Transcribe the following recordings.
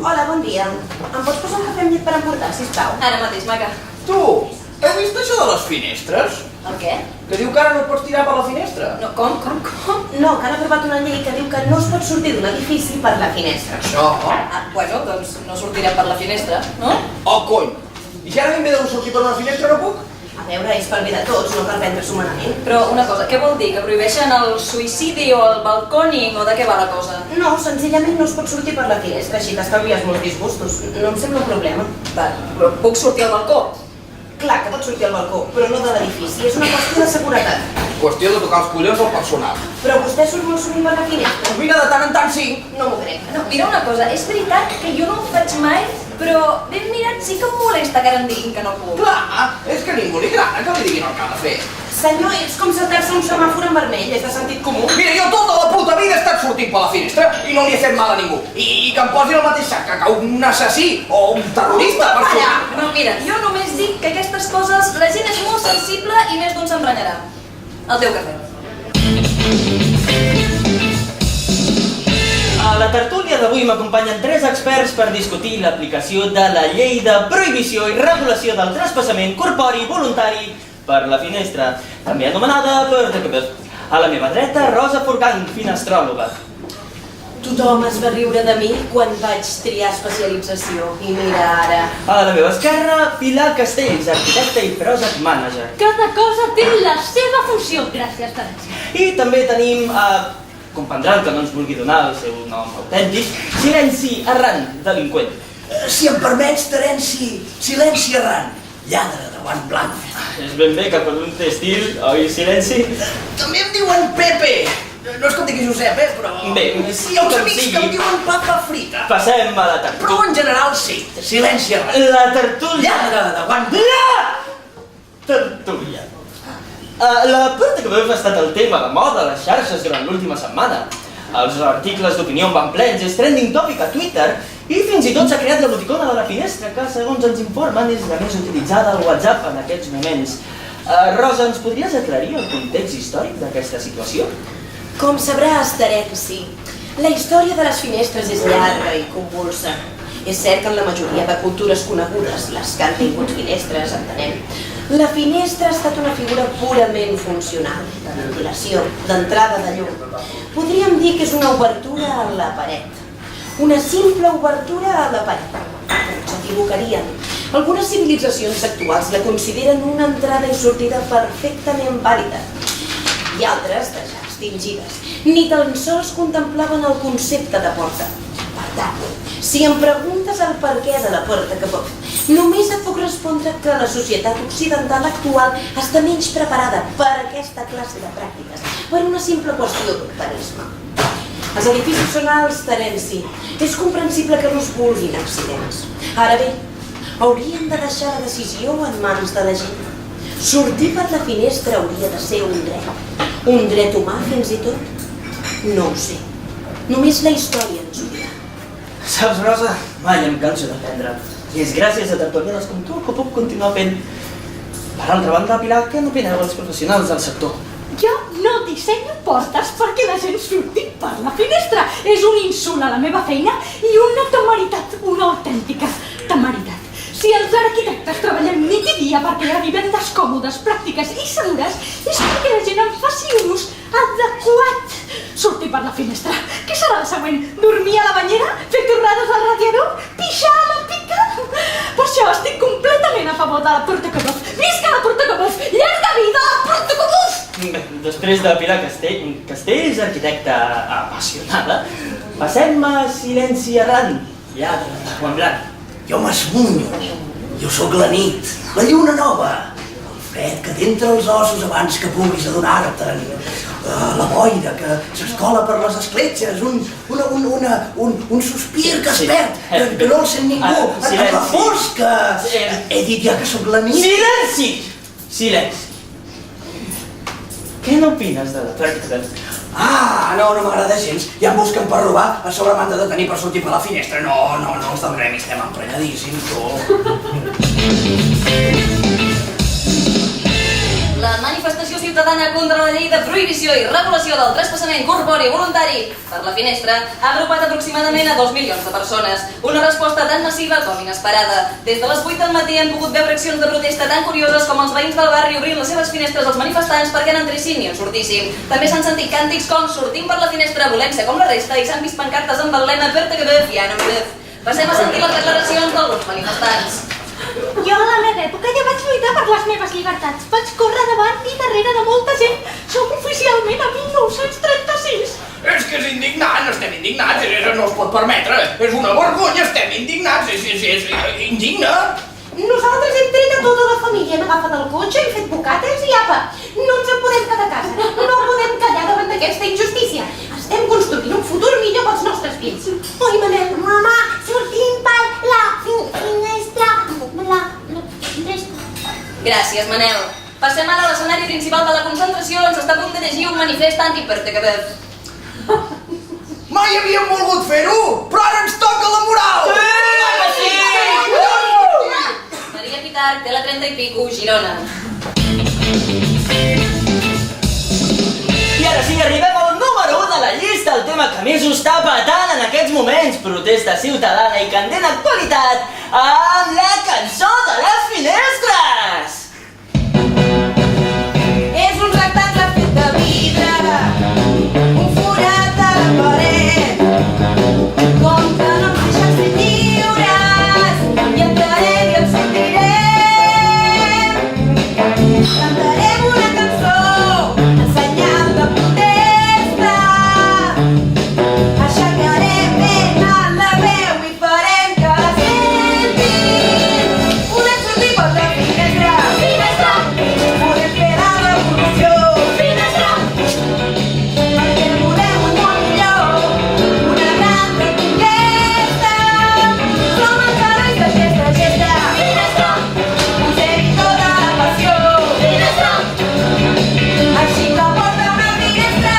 Hola, bon dia. Em pots posar un cafè amb llet per emportar, sisplau? Ara mateix, maca. Tu, heu vist això de les finestres? El què? Que diu que ara no et pots tirar per la finestra. No, com? No, que han aprovat una llei que diu que no es pot sortir d'un edifici per la finestra. Això? Bueno, doncs no sortirem per la finestra, no? Oh, cony! I si ara m'he de sortir per una finestra no puc? A veure, és pel bé de tots, no per prendre-s'ho malament. Però una cosa, què vol dir? Que prohibeixen el suïcidi o el balcòning o de què va la cosa? No, senzillament no es pot sortir per la finestra, així t'estalvies molts disgustos. No em sembla un problema. Va, però puc sortir al balcó? Clar que pots sortir al balcó, però no de l'edifici. És una qüestió de seguretat. Qüestió de tocar els collons al personal. Però vostè surt molt sovint per la finestra? Doncs mira, de tant en tant sí. No m'ho crec. No, mira una cosa, és veritat que jo no ho faig mai, però ben mirat sí que em molesta que ara em diguin que no puc. Clar, és que a ningú li agrada que li diguin el que ha de fer. Senyor, és com saltar-se un semàfor en vermell, és de sentit comú. Mira, jo tota la puta vida he estat sortint per la finestra i no li he fet mal a ningú. I que em posin al mateix sac que un assassí o un terrorista per sortir. No, mira, jo només dic que aquestes coses la gent és molt sensible i més d'un s'emprenyarà. El teu cafè. A la tertúlia d'avui m'acompanyen 3 experts per discutir l'aplicació de la llei de prohibició i regulació del traspassament corpori voluntari per la finestra, també anomenada porta-cabell. A la meva dreta, Rosa Forcant, finestròloga. Tothom es va riure de mi quan vaig triar especialització. I mira ara... A la meva esquerra, Pilar Castells, arquitecta i project manager. Cada cosa té la seva funció. Gràcies, Terència. I també tenim, comprendran que no ens vulgui donar el seu nom autèntic, Silenci Arran, delinqüent. Si em permets, Terenci, Silenci Arran, lladre de guant blanc. És ben bé que per un té estil, oi, Silenci? També em diuen Pepe. No és que em digui Josep, però... Bé, sí, hi ha uns amics que em diuen Papa Frita. Passem a la tertúlia. Però en general sí, Silenci Arran. La tertúlia. Lladre de guant blanc. La tertúlia. La porta-cabell ha estat el tema de moda a les xarxes durant l'última setmana. Els articles d'opinió van plens, és trending topic a Twitter i fins i tot s'ha creat l'emoticona de la finestra que, segons ens informen, és la més utilitzada al WhatsApp en aquests moments. Rosa, ens podries aclarir el context històric d'aquesta situació? Com sabràs, Terenci, la història de les finestres és llarga i convulsa. És cert que en la majoria de cultures conegudes, les que han tingut finestres, entenem, la finestra ha estat una figura purament funcional, de ventilació, d'entrada de llum. Podríem dir que és una obertura a la paret. Una simple obertura a la paret. S'equivocarien. Algunes civilitzacions actuals la consideren una entrada i sortida perfectament vàlida. I altres, de ja extingides, ni tan sols contemplaven el concepte de porta. Per tant, si em preguntes el perquè de la porta-cabell, només et puc respondre que la societat occidental actual està menys preparada per a aquesta classe de pràctiques, per una simple qüestió d'urbanisme. Els edificis són alts, Terenci. És comprensible que no es vulguin accidents. Ara bé, hauríem de deixar la decisió en mans de la gent. Sortir per la finestra hauria de ser un dret. Un dret humà, fins i tot? No ho sé. Només la història ens ho dirà. Saps, Rosa, mai em canso d'aprendre. I és gràcies a tertulianes com tu que puc continuar fent. Per altra banda, Pilar, què n'opineu els professionals del sector? Jo no dissenyo portes perquè la gent surti per la finestra. És un insult a la meva feina i una temeritat, una autèntica temeritat. Si els arquitectes treballem nit i dia perquè arribem còmodes, pràctiques i segures, és perquè la gent en faci un ús adequat. Sortir per la finestra. Què serà el següent? Dormir a la banyera? Fer tornades al radiador? Pixar a la pica? Per això estic completament a favor de la porta-cabell. Visca la porta-cabell! Llarga vida a la porta-cabell! Bé, després de Pilar Castells, arquitecta apassionada, passem a Silenci Arran, lladre de guant blanc. Jo m'esmunyo. Jo sóc la nit, la lluna nova. El fred que t'entra als ossos abans que puguis adonar-te'n. La boira que s'escola per les escletxes. Un sospir que es perd, que no el sent ningú. La fosca. He dit ja que sóc la nit. Silenci! Silenci. Què n'opines de la pràctica? No m'agrada gens. Ja em busquen per robar, a sobre m'han de detenir per sortir per la finestra. No, els del gremi estem emprenyadíssims, tu. setembre, manifestació ciutadana contra la llei de prohibició i regulació del traspassament corpori voluntari per la finestra ha agrupat aproximadament a 2 milions de persones. Una resposta tan massiva com inesperada. Des de les 8 del matí hem pogut veure accions de protesta tan curioses com els veïns del barri obrint les seves finestres als manifestants perquè n'entressin i en sortissin. També s'han sentit càntics com sortim per la finestra, volem ser com la resta i s'han vist pancartes amb el lema Perta que veus i Anna Milef. Passem a sentir les declaracions d'alguns manifestants. Jo a la meva època ja vaig lluitar per les meves llibertats. Vaig córrer davant i darrere de molta gent. Som oficialment a 1936. És que és indignant, estem indignats, no es pot permetre. És una vergonya, estem indignats, és indigne. Nosaltres hem tret a tota la família, hem agafat el cotxe, hem fet bocates i apa, no ens en podem quedar a casa, no podem callar davant d'aquesta injustícia. Estem construint un futur millor pels nostres fills. Oi, Manel? Mama, sortim per la finestra. La finestra. Gràcies, Manel. Passem ara a l'escenari principal de la concentració on s'està a punt de llegir un manifest anti-Pertecabez. Mai havíem volgut fer-ho, però ara ens toca la moral! Maria Pitar, té la 30 i pico, Girona. I ara sí, arribem al número 1 de la llista, el tema que més ho està patant en aquests moments. Protesta ciutadana i candent actualitat amb la cançó de les finestres! És un rectangle fet de vidre, un forat a la paret. Com que no ens deixen ser lliures, i entrarem i ens sentirem. Cantarem una cançó en senyal de protesta. Aixecarem ben alt la veu i farem que la sentin. Volem sortir per la finestra. Finestra! Volem fer la revolució. Finestra! Perquè volem un món millor, una gran reconquesta. Som els herois d'aquesta gesta. Finestra! Posem-hi tota la passió. Finestra! Així que porta una finestra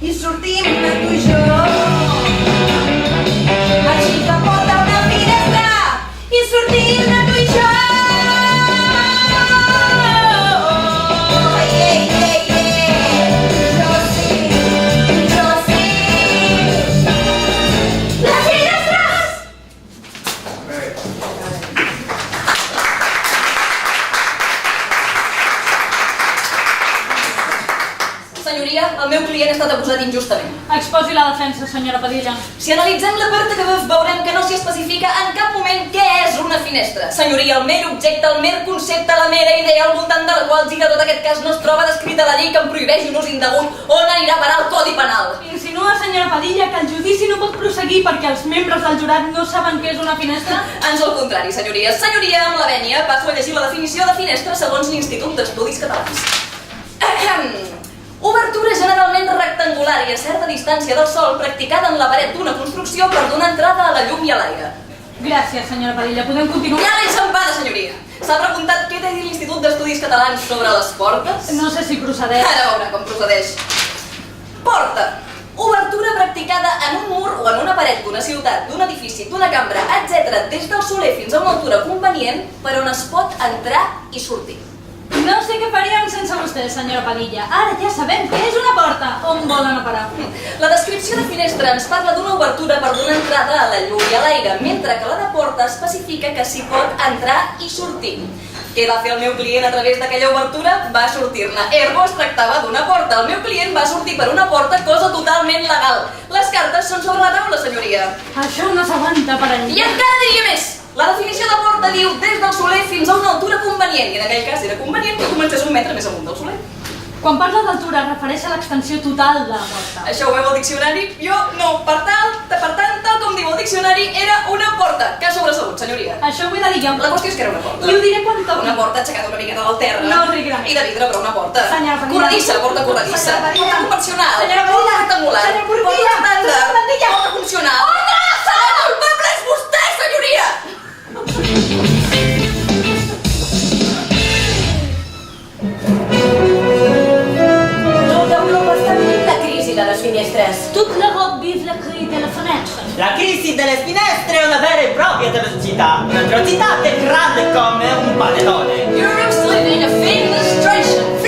i sortim tu i jo. Així que porta una finestra i sortim tu i jo. Jo sí, jo sí. Les finestres! Senyoria, el meu client ha estat acusat injustament. Exposi la defensa, senyora Padilla. Si analitzem la Pertecabez veurem que no s'hi especifica en cap moment què és una finestra. Senyoria, el mer objecte, el mer concepte, la mera idea al voltant de la qual gira tot aquest cas no es troba descrita a la llei que em prohibeix un ús indegut. On anirà a parar el Codi Penal? Insinua, senyora Padilla, que el judici no pot proseguir perquè els membres del jurat no saben què és una finestra? Ans al contrari, senyories. Senyoria, amb la vènia, passo a llegir la definició de finestra segons l'Institut d'Estudis Catalans. Obertura generalment rectangular i a certa distància del sòl practicada en la paret d'una construcció per donar entrada a la llum i a l'aire. Gràcies, senyora Padilla. Podem continuar? Ja l'he enxampada, senyoria. S'ha preguntat què té a dir l'Institut d'Estudis Catalans sobre les portes? No sé si procedeix. Ara veurà com procedeix. Porta. Obertura practicada en un mur o en una paret d'una ciutat, d'un edifici, d'una cambra, etc. des del soler fins a una altura convenient per on es pot entrar i sortir. No sé què faríem sense vostè, senyora Padilla. Ara ja sabem què és una porta. On volen a parar? La descripció de finestra ens parla d'una obertura per donar entrada a la llum i a l'aire, mentre que la de porta especifica que s'hi pot entrar i sortir. Què va fer el meu client a través d'aquella obertura? Va sortir-ne. Ergo es tractava d'una porta. El meu client va sortir per una porta, cosa totalment legal. Les cartes són sobre la taula, senyoria. Això no s'aguanta per enlloc. I encara diria més. La definició de porta diu des del soler fins a una altura convenient, i en aquell cas era convenient que comencés 1 metre més amunt del soler. Quan parla d'altura es refereix a l'extensió total de la porta. Això ho veu al diccionari? Jo no. Per tant, tal com diu el diccionari, era una porta. Que ha sobresegut, senyoria? Això ho he de dir jo. La qüestió és que era una porta. I ho diré quan toqui. Una porta aixecada una miqueta del terra. No rigui la I de vidre, però una porta. Senyora Padilla. Corredissa, porta corredissa. Senyora Padilla. Porta convencional. Senyora Padilla. Porta rectangular. Senyora Padilla. Porta estàndard. Senyora Padilla. Porta funcional. El culpable és vostè, senyoria! Tota Europa està vivint la crisi de les finestres. Toute l'Europe vive la crise de la fenêtre. La crisi delle finestre è una vera e propria atrocità, un'atrocità che grande come un panettone. Europe's living a famous demonstration.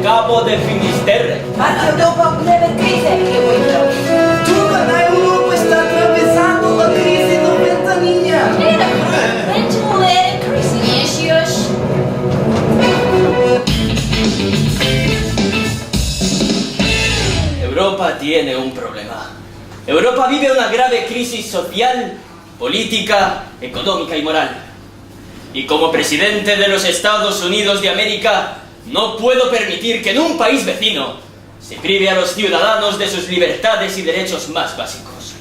Cabo de Finisterre. Marca Europa breve crisi economica. Toda la Europa está atravesando la crisis del ventanilla. Menys modern, crisineixos. Europa tiene un problema. Europa vive una grave crisis social, política, económica y moral. Y como presidente de los Estados Unidos de América, no puedo permitir que en un país vecino se prive a los ciudadanos de sus libertades y derechos más básicos.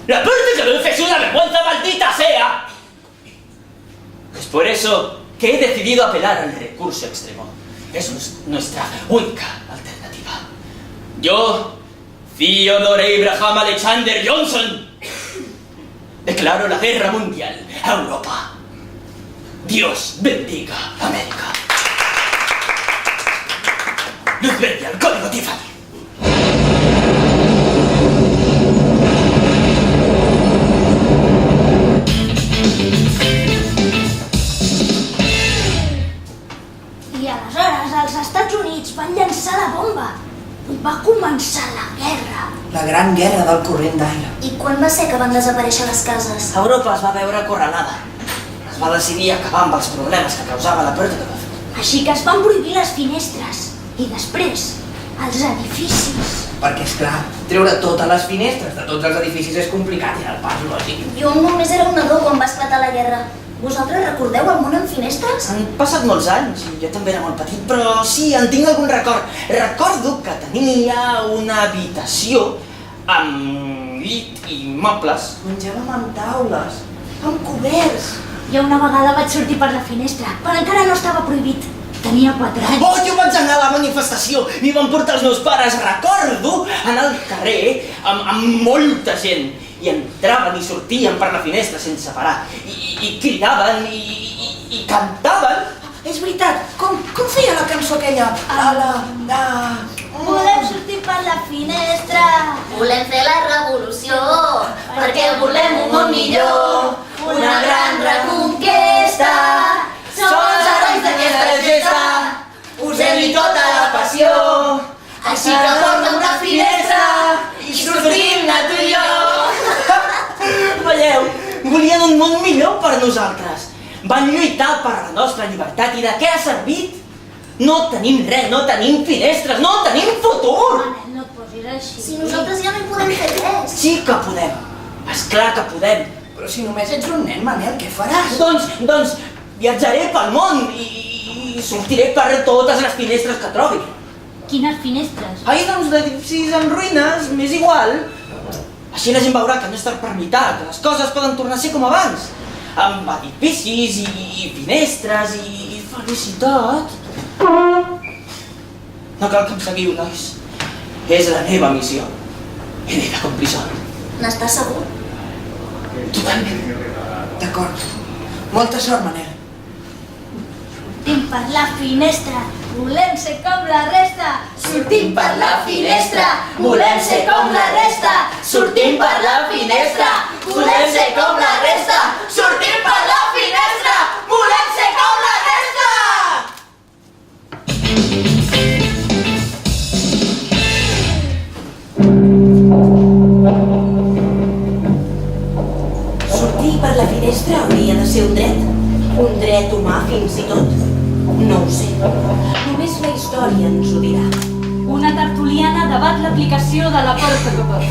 ¡La parte que me es una vergüenza, maldita sea! Es por eso que he decidido apelar al recurso extremo. Es nuestra única alternativa. Yo, Theodore Abraham Alexander Johnson, declaro la guerra mundial a Europa. Dios bendiga América. Luz verde al código Tiffany. I aleshores els Estats Units van llançar la bomba. I va començar la guerra. La gran guerra del corrent d'aire. I quan va ser que van desaparèixer les cases? Europa es va veure acorralada. Es va decidir acabar amb els problemes que causava la pèrdua. Així que es van prohibir les finestres. I després, els edificis. Perquè, esclar, treure totes les finestres de tots els edificis és complicat i era el pas lògic. Jo només era un nadó quan va esclatar la guerra. Vosaltres recordeu el món amb finestres? Han passat molts anys, jo també era molt petit, però sí, en tinc algun record. Recordo que tenia una habitació amb llit i mobles. Menjàvem amb taules, amb coberts. Jo una vegada vaig sortir per la finestra, però encara no estava prohibit. Tenia 4 anys. Oh, jo vaig anar a la manifestació, m'hi van portar els meus pares. Recordo anar al carrer amb molta gent. I entraven i sortien per la finestra sense parar. I cridaven i cantaven. És veritat, com feia la cançó aquella? Volem sortir per la finestra. Volem fer la revolució, perquè volem un món millor, una gran reconquesta. Som els herois d'aquesta gesta, posem-hi tota la passió. Així que porta una finestra i sortim-ne tu i jo. Veieu, volien un món millor per nosaltres. Van lluitar per la nostra llibertat i de què ha servit? No tenim res, no tenim finestres, no tenim futur! Manel, no et posis així. Si nosaltres ja no hi podem fer res. Sí que podem, esclar que podem. Però si només ets un nen, Manel, què faràs? Doncs viatjaré pel món i sortiré per totes les finestres que trobi. Quines finestres? Ai, doncs d'edificis en ruïnes, m'és igual. Així la gent veurà que no és per lluitar, que les coses poden tornar a ser com abans. Amb edificis i finestres i felicitat. No cal que em seguiu, nois. És la meva missió. I l'he de complir sol. N'estàs segur? Totalment. D'acord. Molta sort, Manel. Sortim per la finestra. Volem ser com la resta. Sortim per la finestra. Volem ser com la resta. Sortim per la finestra, volem ser com la resta. Sortim per la finestra, volem ser com la resta. Sortir per la finestra hauria de ser un dret humà fins i tot. No ho sé. Només la història ens ho dirà. Una tertuliana debat l'aplicació de la porta que pot.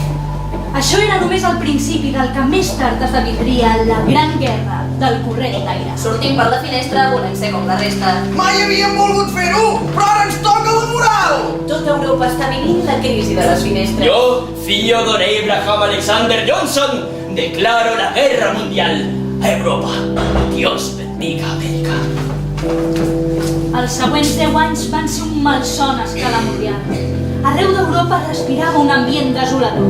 Això era només el principi del que més tard esdevindria la gran guerra del corrent d'aire. Sortim per la finestra, volem ser com la resta. Mai havíem volgut fer-ho, però ara ens toca la moral! Tota Europa està vivint la crisi de les finestres. Yo, Theodore Abraham Alexander Johnson, declaro la guerra mundial a Europa. Dios bendiga América. Els següents 10 anys van ser un malson a escala mundial. Arreu d'Europa respirava un ambient desolador.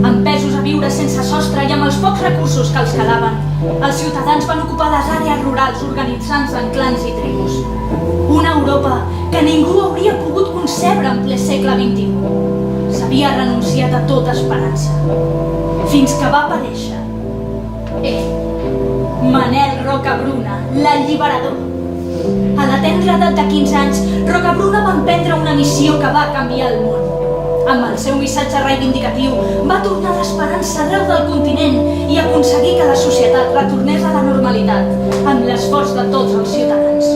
Empesos a viure sense sostre i amb els pocs recursos que els calaven, els ciutadans van ocupar les àrees rurals organitzant-se en clans i tribus. Una Europa que ningú hauria pogut concebre en ple segle XXI. S'havia renunciat a tota esperança. Fins que va aparèixer ell, Manel Rocabruna, l'alliberador. A la tendra edat de 15 anys, Rocabruna va emprendre una missió que va canviar el món. Amb el seu missatge reivindicatiu, va tornar l'esperança arreu del continent i aconseguir que la societat retornés a la normalitat, amb l'esforç de tots els ciutadans.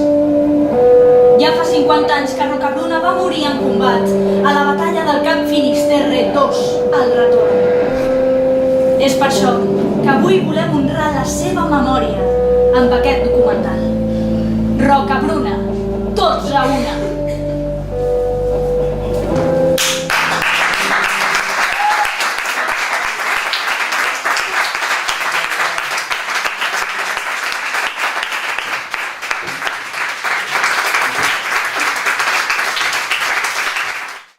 Ja fa 50 anys que Rocabruna va morir en combat a la batalla del Camp Finisterre II, al retorn. És per això que avui volem honrar la seva memòria amb aquest documental. Rocabruna,